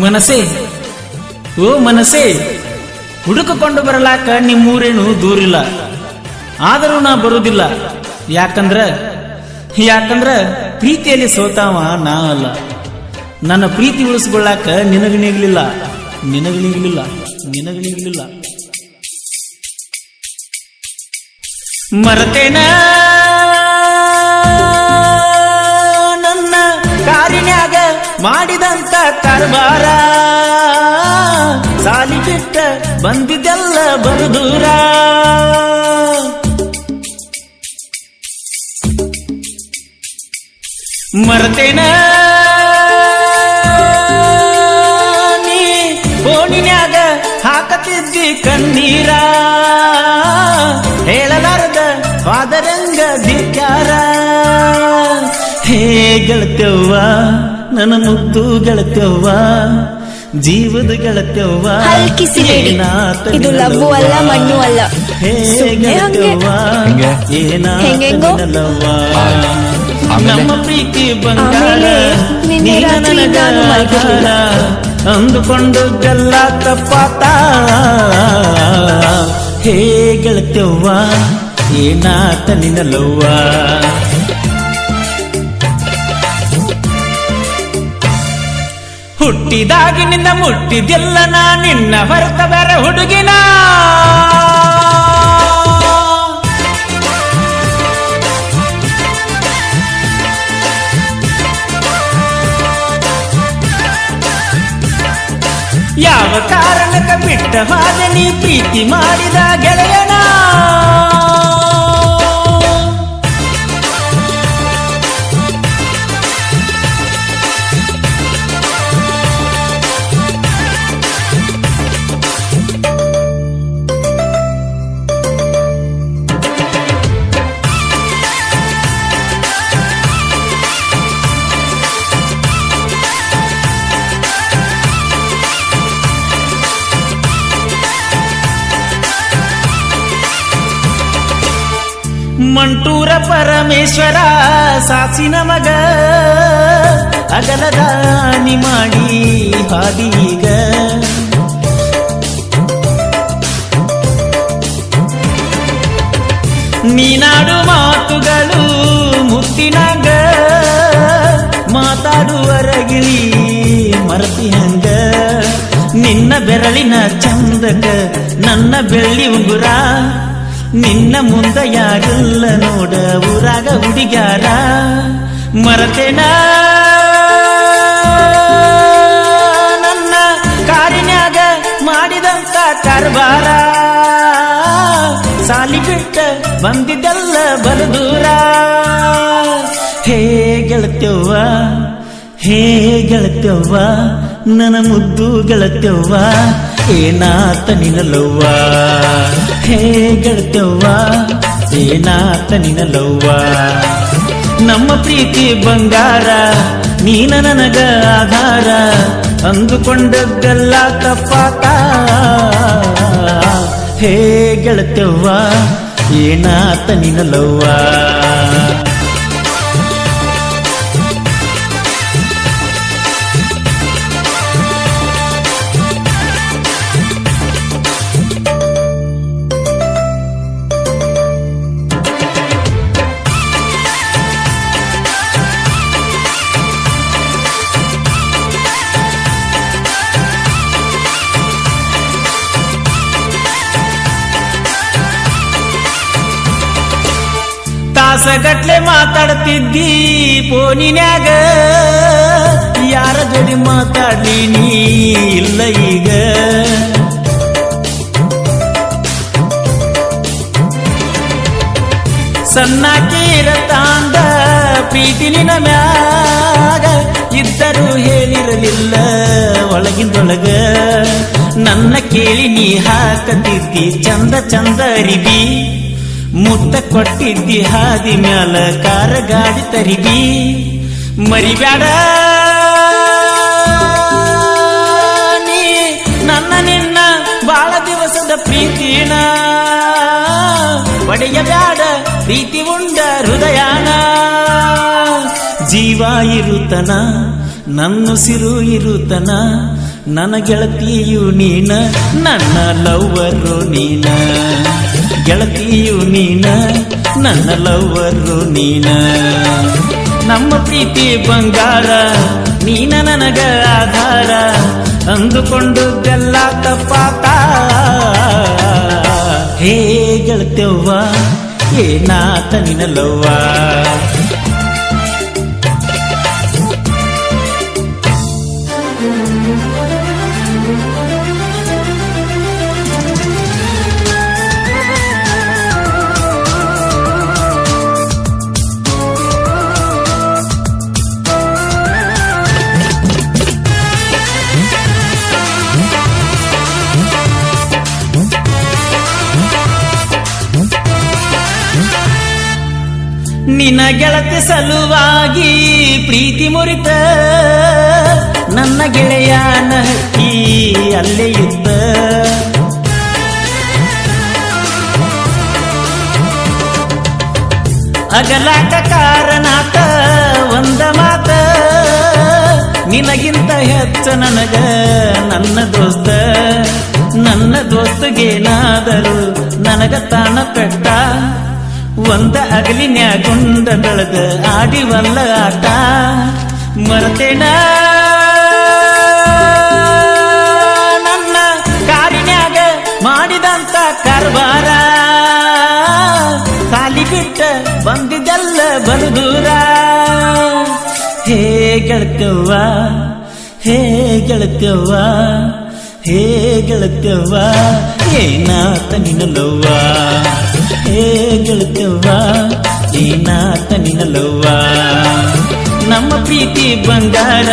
ಮನಸ್ಸೇ ಓ ಮನಸ್ಸೇ, ಹುಡುಕಿಕೊಂಡು ಬರಲಾಕ ನಿಮ್ಮೂರೇನು ದೂರಿಲ್ಲ, ಆದರೂ ನಾ ಬರುವುದಿಲ್ಲ. ಯಾಕಂದ್ರ ಪ್ರೀತಿಯಲ್ಲಿ ಸೋತಾವ ನಾ ಅಲ್ಲ. ನನ್ನ ಪ್ರೀತಿ ಉಳಿಸ್ಕೊಳ್ಳಾಕ ನಿನಗಣಿಗ್ಲಿಲ್ಲ. ಮರತೇನ ನನ್ನ ಕಾರಿನ್ಯಾಗ ಮಾಡಿದಂತ ಕಾರ್ಬಾರ, ಸಾಲಿ ಬಿಟ್ಟ ಬಂದಿದ್ದೆಲ್ಲ ಬರುದೂರ. ಮರತೇನ ನೀ ಓಣಿನ್ಯಾಗ ಹಾಕತಿದ್ದಿ ಕಣ್ಣೀರ, ಹೇಳಲಾರದ ವಾದರಂಗ ಧಿಕ್ಕಾರ. ಹೇ ಗೆಳತ್ಯವ್ವ, ನನ್ನ ಮುದ್ದು ಗೆಳತ್ಯವ್ವ, ಜೀವದ ಗೆಳತ್ಯವ್ವ. ಇದು ಲವ್ವು ಅಲ್ಲ, ಮಣ್ಣು ಅಲ್ಲ. ಹೇ ಗೆಳತ್ಯವ್ವ, ಏನಾತನಲ್ಲವ್ವ, ನಮ್ಮ ಪ್ರೀತಿ ಬಂಗಾರ, ನೀನ ನನಗ ಆಧಾರ. ಅಂದುಕೊಂಡು ಗಲ್ಲ ತಪ್ಪಾತ. ಹೇ ಗೆಳತ್ಯವ್ವ, ಏನಾತ ನಿನ್ನಲ್ಲವ್ವ. ಹುಟ್ಟಿದಾಗಿನಿಂದ ಮುಟ್ಟಿದ್ದಿಲ್ಲ ನಾ ನಿನ್ನ ಹೊರತ ಬೇರೆ ಹುಡುಗಿನ. ಯಾವ ಕಾರಣಕ್ಕ ಬಿಟ್ಟ ಹಾಗೆ ನೀ ಪ್ರೀತಿ ಮಾಡಿದ ಗೆಳೆಯನ. ಮಂಟೂರ ಪರಮೇಶ್ವರ ಸಾಸಿನ ಮಗ, ಅಗಲದಾನಿ ಮಾಡಿ ಹಾದೀಗ. ನೀನಾಡು ಮಾತುಗಳು ಮುತ್ತಿನಾಗ, ಮಾತಾಡುವರಗಿಳಿ ಮರತಿ ಹಂಗ. ನಿನ್ನ ಬೆರಳಿನ ಚಂದಕ ನನ್ನ ಬೆಳ್ಳಿ ಉಂಗುರ, ನಿನ್ನ ಮುಂದ ಯಾರಿಲ್ಲ ನೋಡ ಊರಾಗ ಹುಡುಗ್ಯಾರ. ಮರತೇನ ನನ್ನ ಕಾರಿನ್ಯಾಗ ಮಾಡಿದಂತ ಕಾರ್ಬಾರ, ಸಾಲಿ ಬಿಟ್ಟ ಬಂದಿದ್ದೆಲ್ಲ ಬಲದೂರ. ಹೇ ಗೆಳತ್ಯವ್ವ, ಹೇ ಗೆಳತ್ಯವ್ವ, ನನ್ನ ಮುದ್ದು ಗೆಳತ್ಯವ್ವ, ಏನಾತ ನಿನ್ನಲ್ಲವ್ವ. ಹೇ ಗೆಳತ್ಯವ್ವ, ಏನಾತ ನಿನ್ನಲ್ಲವ್ವ. ನಮ್ಮ ಪ್ರೀತಿ ಬಂಗಾರ, ನೀನ ನನಗ ಆಧಾರ. ಅಂದುಕೊಂಡದ್ದೆಲ್ಲ ತಪ್ಪಾತ. ಹೇ ಗೆಳತ್ಯವ್ವ, ಏನಾತ ನಿನ್ನಲ್ಲವ್ವ. ತಾಸಗಟ್ಲೆ ಮಾತಾಡ್ತಿದ್ದಿ ಫೋನಿನ್ಯಾಗ, ಯಾರ ಜೋಡಿ ಮಾತಾಡ್ಲಿ ನೀ ಇಲ್ಲ ಈಗ. ಸಣ್ಣಾಕಿ ಇರತಾಂದ ಪ್ರೀತಿ ನಿನ ಮ್ಯಾಗ, ಇದ್ದರೂ ಹೇಳಿರಲಿಲ್ಲ ಒಳಗಿಂದೊಳಗ. ನನ್ನ ಕೇಳಿ ನೀ ಹಾಕತಿದ್ದಿ ಚಂದ ಚಂದ ಅರಿಬಿ, ಮುತ್ತ ಕೊಟ್ಟಿದ್ದಿ ಹಾದಿ ಮ್ಯಾಲ ಕಾರ ಗಾಡಿ ತರಿಬಿ. ಮರಿಬ್ಯಾಡ ನೀ ನನ್ನ ನಿನ್ನ ಬಾಳ ದಿವಸದ ಪ್ರೀತಿನ, ಒಡೆಯಬ್ಯಾಡ ಪ್ರೀತಿ ಉಂಡ ಹೃದಯನ. ಜೀವ ಇರುತನ ನನ್ನುಸಿರು ಇರುತನ, ನನ್ನ ಗೆಳತಿಯು ನೀನ ನನ್ನ ಲವ್ವರು ನೀನ ಗೆಳತಿಯು ನೀನ ನನ್ನ ಲವ್ವರು ನೀನ ನಮ್ಮ ಪ್ರೀತಿ ಬಂಗಾರ ನೀನ ನನಗ ಆಧಾರ ಅಂದುಕೊಂಡುದೆಲ್ಲ ತಪ್ಪಾತ ಹೇ ಗೆಳತ್ಯವ್ವ ಏನಾತ ನಿನಲವ್ವ ನಿನ್ನ ಗೆಳತಿ ಸಲುವಾಗಿ ಪ್ರೀತಿ ಮುರಿತ ನನ್ನ ಗೆಳೆಯನ ಹಕ್ಕಿ ಅಲ್ಲೇ ಇದ್ದ ಅಗಲಾಟ ಕಾರಣಾತ ಒಂದ ಮಾತ ನಿನಗಿಂತ ಹೆಚ್ಚ ನನಗ ನನ್ನ ದೋಸ್ತಗೇನಾದರೂ ನನಗ ತಾಣ ಪೆಟ್ಟ ಒಂದ ಅಗಲಿನ್ಯಾಗುಂಡ ಬೆಳದ ಆಡಿವಲ್ಲ ಆಟ ಮರತೇನ ನನ್ನ ಕಾರಿನ್ಯಾಗ ಮಾಡಿದಂತ ಕಾರ್ಬಾರ ಸಾಲಿ ಬಿಟ್ಟ ಬಂದಿದ್ದೆಲ್ಲ ಬಲದೂರ ಹೇ ಗೆಳತ್ಯವ್ವ ಹೇ ಗೆಳತ್ಯವ್ವ ಹೇ ಗೆಳತ್ಯವ್ವ ಏನಾತ ನಿನಲವ್ವ ಹೇ ಗೆಳತ್ಯವ್ವ ಏನಾತ ನಿನಲವ್ವ ನಮ್ಮ ಪ್ರೀತಿ ಬಂಗಾರ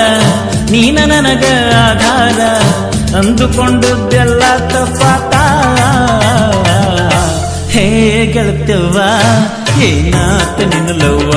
ನೀನ ನನಗ ಆಧಾರ ಅಂದುಕೊಂಡುದೆಲ್ಲ ತಪ್ಪಾತ ಹೇ ಗೆಳತ್ಯವ್ವ ಏನಾತ ನಿನಲವ್ವ